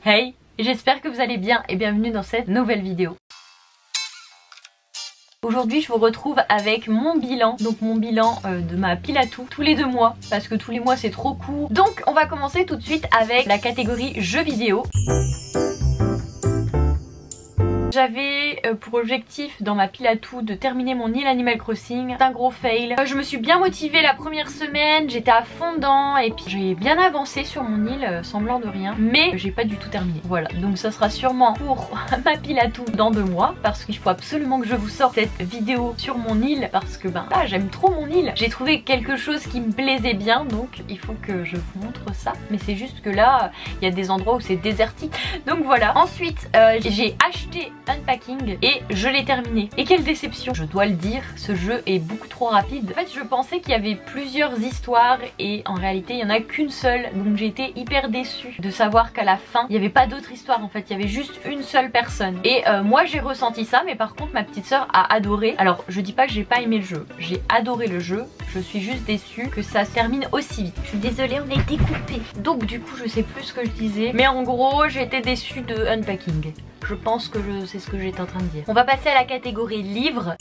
Hey, j'espère que vous allez bien et bienvenue dans cette nouvelle vidéo. Aujourd'hui je vous retrouve avec mon bilan, donc mon bilan de ma pile à tout, tous les 2 mois, parce que tous les mois c'est trop court. Donc on va commencer tout de suite avec la catégorie jeux vidéo. J'avais pour objectif dans ma pile à tout de terminer mon île Animal Crossing. C'est un gros fail. Je me suis bien motivée la première semaine, j'étais à fond dedans et puis j'ai bien avancé sur mon île semblant de rien. Mais j'ai pas du tout terminé. Voilà, donc ça sera sûrement pour ma pile à tout dans 2 mois parce qu'il faut absolument que je vous sorte cette vidéo sur mon île parce que j'aime trop mon île. J'ai trouvé quelque chose qui me plaisait bien donc il faut que je vous montre ça. Mais c'est juste que là, il y a des endroits où c'est désertique. Donc voilà. Ensuite, j'ai acheté Unpacking et je l'ai terminé. Et quelle déception, je dois le dire, ce jeu est beaucoup trop rapide. En fait je pensais qu'il y avait plusieurs histoires et en réalité il n'y en a qu'une seule, donc j'ai été hyper déçue de savoir qu'à la fin il n'y avait pas d'autre histoire. En fait il y avait juste une seule personne et moi j'ai ressenti ça, mais par contre ma petite soeur a adoré. Alors je dis pas que j'ai pas aimé le jeu, j'ai adoré le jeu, je suis juste déçue que ça se termine aussi vite. Je suis désolée, on est découpé, donc du coup je sais plus ce que je disais, mais en gros j'ai été déçue de Unpacking. Je pense que je sais ce que j'étais en train de dire. On va passer à la catégorie livres.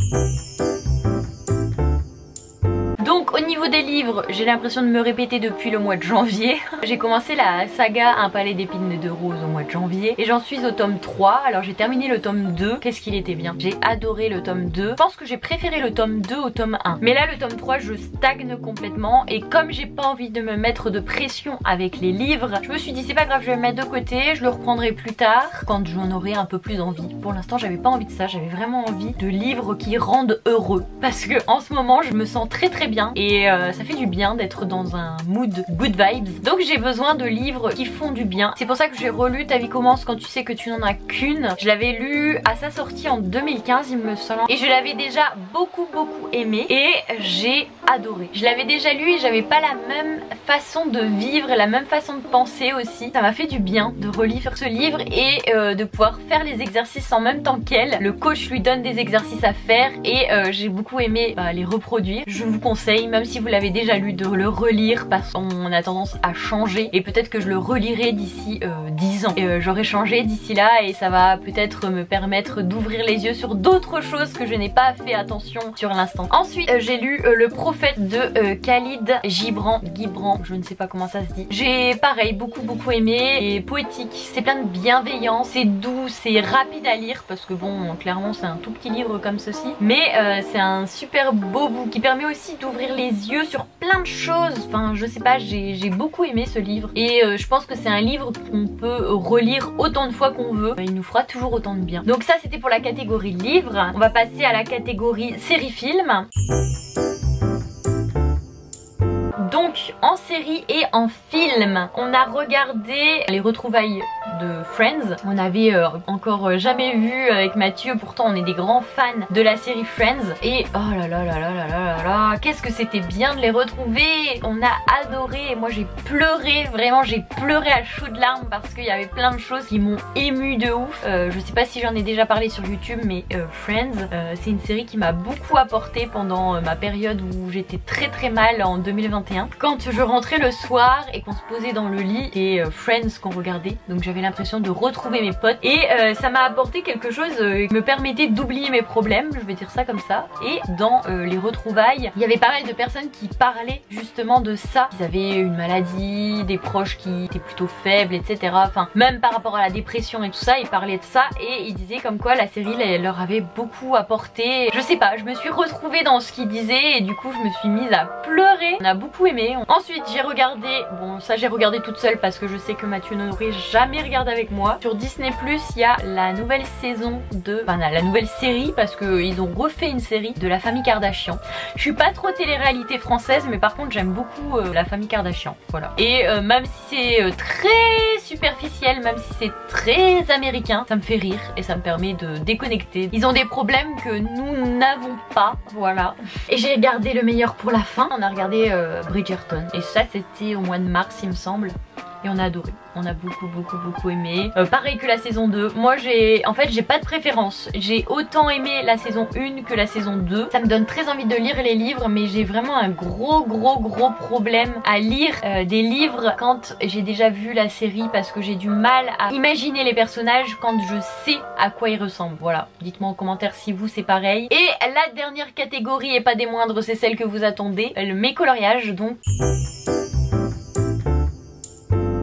Donc au niveau des livres, j'ai l'impression de me répéter depuis le mois de janvier. J'ai commencé la saga Un palais d'épines et de roses au mois de janvier et j'en suis au tome 3. Alors j'ai terminé le tome 2, qu'est-ce qu'il était bien. J'ai adoré le tome 2. Je pense que j'ai préféré le tome 2 au tome 1. Mais là le tome 3 je stagne complètement et comme j'ai pas envie de me mettre de pression avec les livres, je me suis dit c'est pas grave, je vais le mettre de côté, je le reprendrai plus tard quand j'en aurai un peu plus envie. Pour l'instant j'avais pas envie de ça, j'avais vraiment envie de livres qui rendent heureux parce que en ce moment je me sens très bien et ça fait du bien d'être dans un mood good vibes. Donc j'ai besoin de livres qui font du bien. C'est pour ça que j'ai relu Ta vie commence quand tu sais que tu n'en as qu'une. Je l'avais lu à sa sortie en 2015 il me semble et je l'avais déjà beaucoup aimé et j'ai adoré. Je l'avais déjà lu et j'avais pas la même façon de vivre, la même façon de penser aussi. Ça m'a fait du bien de relire ce livre et de pouvoir faire les exercices en même temps qu'elle. Le coach lui donne des exercices à faire et j'ai beaucoup aimé les reproduire. Je vous conseille, même si vous l'avez déjà lu, de le relire parce qu'on a tendance à changer et peut-être que je le relirai d'ici 10 ans. J'aurai changé d'ici là et ça va peut-être me permettre d'ouvrir les yeux sur d'autres choses que je n'ai pas fait attention sur l'instant. Ensuite j'ai lu Le prophète de Khalil Gibran, je ne sais pas comment ça se dit. J'ai pareil beaucoup aimé et poétique, c'est plein de bienveillance, c'est doux, c'est rapide à lire parce que bon clairement c'est un tout petit livre comme ceci, mais c'est un super beau bout qui permet aussi d'ouvrir les yeux sur plein de choses. Enfin je sais pas, j'ai beaucoup aimé ce livre et je pense que c'est un livre qu'on peut relire autant de fois qu'on veut, il nous fera toujours autant de bien. Donc ça c'était pour la catégorie livre. On va passer à la catégorie série-film. Donc en série et en film, on a regardé les retrouvailles de Friends. On n'avait encore jamais vu avec Mathieu, pourtant on est des grands fans de la série Friends et oh là là, qu'est-ce que c'était bien de les retrouver. On a adoré et moi j'ai pleuré, vraiment j'ai pleuré à chaudes larmes parce qu'il y avait plein de choses qui m'ont ému de ouf. Je sais pas si j'en ai déjà parlé sur YouTube mais Friends c'est une série qui m'a beaucoup apporté pendant ma période où j'étais très mal en 2021. Quand je rentrais le soir et qu'on se posait dans le lit et Friends qu'on regardait, donc j'avais l'impression de retrouver mes potes et ça m'a apporté quelque chose qui me permettait d'oublier mes problèmes, je vais dire ça comme ça. Et dans les retrouvailles, il y avait pas mal de personnes qui parlaient justement de ça. Ils avaient une maladie, des proches qui étaient plutôt faibles, etc. Enfin, même par rapport à la dépression et tout ça, ils parlaient de ça et ils disaient comme quoi la série leur avait beaucoup apporté. Je sais pas, je me suis retrouvée dans ce qu'ils disaient et du coup je me suis mise à pleurer. On a beaucoup aimé. Ensuite j'ai regardé, bon ça j'ai regardé toute seule parce que je sais que Mathieu n'aurait jamais regardé avec moi. Sur Disney+, il y a la nouvelle saison de... Enfin la nouvelle série parce qu'ils ont refait une série de la famille Kardashian. Je suis pas trop télé-réalité française mais par contre j'aime beaucoup la famille Kardashian. Voilà. Et même si c'est très superficiel, même si c'est très américain, ça me fait rire et ça me permet de déconnecter. Ils ont des problèmes que nous n'avons pas. Voilà. Et j'ai regardé le meilleur pour la fin. On a regardé Bridgerton et ça c'était au mois de mars il me semble. et on a adoré. On a beaucoup aimé. Pareil que la saison 2. Moi j'ai pas de préférence. J'ai autant aimé la saison 1 que la saison 2. Ça me donne très envie de lire les livres, mais j'ai vraiment un gros problème à lire des livres quand j'ai déjà vu la série, parce que j'ai du mal à imaginer les personnages quand je sais à quoi ils ressemblent. Voilà, dites-moi en commentaire si vous c'est pareil. Et la dernière catégorie, et pas des moindres, c'est celle que vous attendez, mes coloriages donc.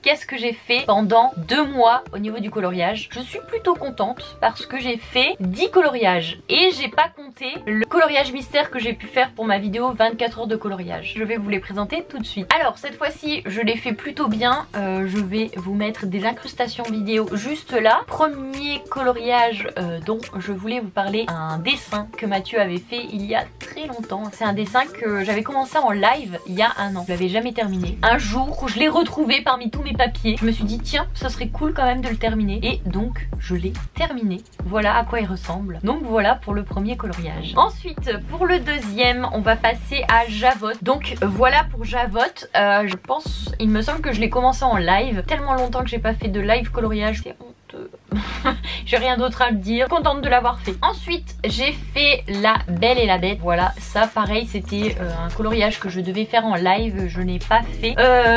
Qu'est-ce que j'ai fait pendant 2 mois au niveau du coloriage? Je suis plutôt contente parce que j'ai fait 10 coloriages et j'ai pas compté le coloriage mystère que j'ai pu faire pour ma vidéo 24 heures de coloriage. Je vais vous les présenter tout de suite. Alors cette fois-ci je l'ai fait plutôt bien. Je vais vous mettre des incrustations vidéo juste là. Premier coloriage dont je voulais vous parler, un dessin que Mathieu avait fait il y a très longtemps. C'est un dessin que j'avais commencé en live il y a 1 an. Je l'avais jamais terminé. Un jour je l'ai retrouvé parmi tous mes papiers. Je me suis dit tiens, ça serait cool quand même de le terminer, et donc je l'ai terminé. Voilà à quoi il ressemble. Donc voilà pour le premier coloriage. Ensuite pour le deuxième on va passer à Javotte. Donc voilà pour Javotte. Je pense, il me semble que je l'ai commencé en live. Tellement longtemps que j'ai pas fait de live coloriage, c'est honteux. J'ai rien d'autre à le dire, contente de l'avoir fait. Ensuite j'ai fait La Belle et la Bête. Voilà, ça pareil c'était un coloriage que je devais faire en live, je n'ai pas fait.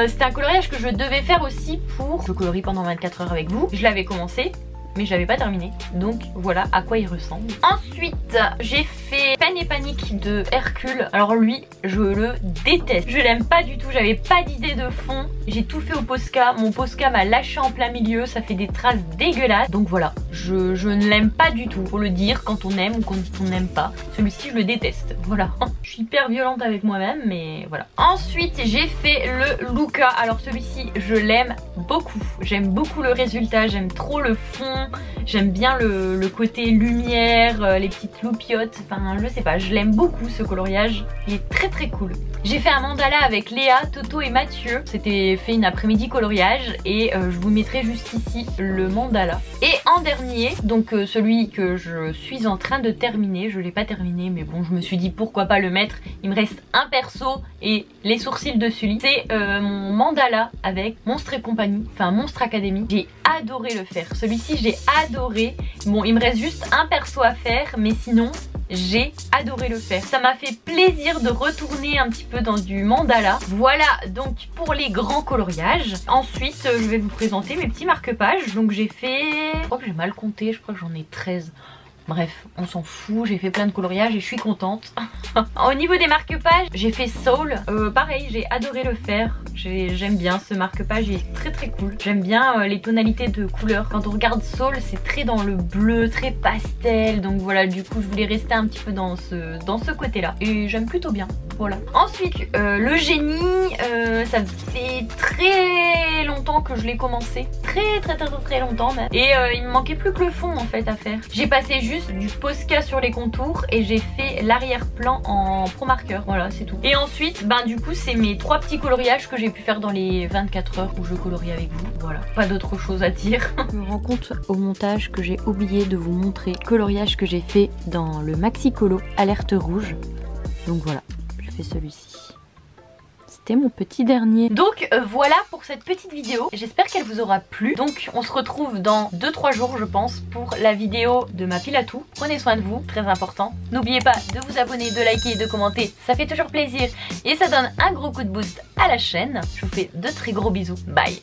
C'était un coloriage que je devais faire aussi pour Je colorie pendant 24 heures avec vous. Je l'avais commencé mais je l'avais pas terminé, donc voilà à quoi il ressemble. Ensuite j'ai fait Peine et Panique de Hercule. Alors lui je le déteste, je l'aime pas du tout, j'avais pas d'idée de fond, j'ai tout fait au Posca, mon Posca m'a lâché en plein milieu, ça fait des traces dégueulasses, donc voilà, je ne l'aime pas du tout. Faut le dire quand on aime ou quand on n'aime pas. Celui-ci je le déteste, voilà. Je suis hyper violente avec moi-même, mais voilà. Ensuite j'ai fait le Luca. Alors celui-ci je l'aime beaucoup, j'aime beaucoup le résultat, j'aime trop le fond. J'aime bien le côté lumière, les petites loupiottes, enfin je sais pas, je l'aime beaucoup ce coloriage, il est très cool. J'ai fait un mandala avec Léa, Toto et Mathieu, c'était fait une après-midi coloriage et je vous mettrai juste ici le mandala. Et en dernier, donc celui que je suis en train de terminer, je l'ai pas terminé mais bon je me suis dit pourquoi pas le mettre, il me reste un perso et les sourcils de Sully. C'est mon mandala avec Monstre et compagnie, enfin Monstre Academy. J'ai adoré le faire, celui-ci j'ai adoré. Bon il me reste juste un perso à faire mais sinon j'ai adoré le faire. Ça m'a fait plaisir de retourner un petit peu dans du mandala. Voilà donc pour les grands coloriages. Ensuite je vais vous présenter mes petits marque-pages. Donc j'ai fait, je crois que j'ai mal compté, je crois que j'en ai 13. Bref, on s'en fout, j'ai fait plein de coloriages et je suis contente. Au niveau des marque-pages, j'ai fait Soul. Pareil, j'ai adoré le faire. J'aime bien ce marque-page, il est très cool. J'aime bien les tonalités de couleurs. Quand on regarde Soul, c'est très dans le bleu, très pastel. Donc voilà, du coup, je voulais rester un petit peu dans ce côté-là. Et j'aime plutôt bien, voilà. Ensuite, le génie, ça fait très longtemps que je l'ai commencé. Très longtemps même. Et il me manquait plus que le fond en fait à faire. J'ai passé juste du Posca sur les contours et j'ai fait l'arrière-plan en pro marqueur. Voilà, c'est tout. Et ensuite, ben du coup, c'est mes 3 petits coloriages que j'ai pu faire dans les 24 heures où je colorie avec vous. Voilà, pas d'autre chose à dire. Je me rends compte au montage que j'ai oublié de vous montrer le coloriage que j'ai fait dans le Maxi Colo Alerte Rouge. Donc voilà, je fais celui-ci. C'était mon petit dernier. Donc voilà pour cette petite vidéo. J'espère qu'elle vous aura plu. Donc on se retrouve dans 2-3 jours je pense pour la vidéo de ma pile à tout. Prenez soin de vous, très important. N'oubliez pas de vous abonner, de liker et de commenter. Ça fait toujours plaisir et ça donne un gros coup de boost à la chaîne. Je vous fais de très gros bisous. Bye.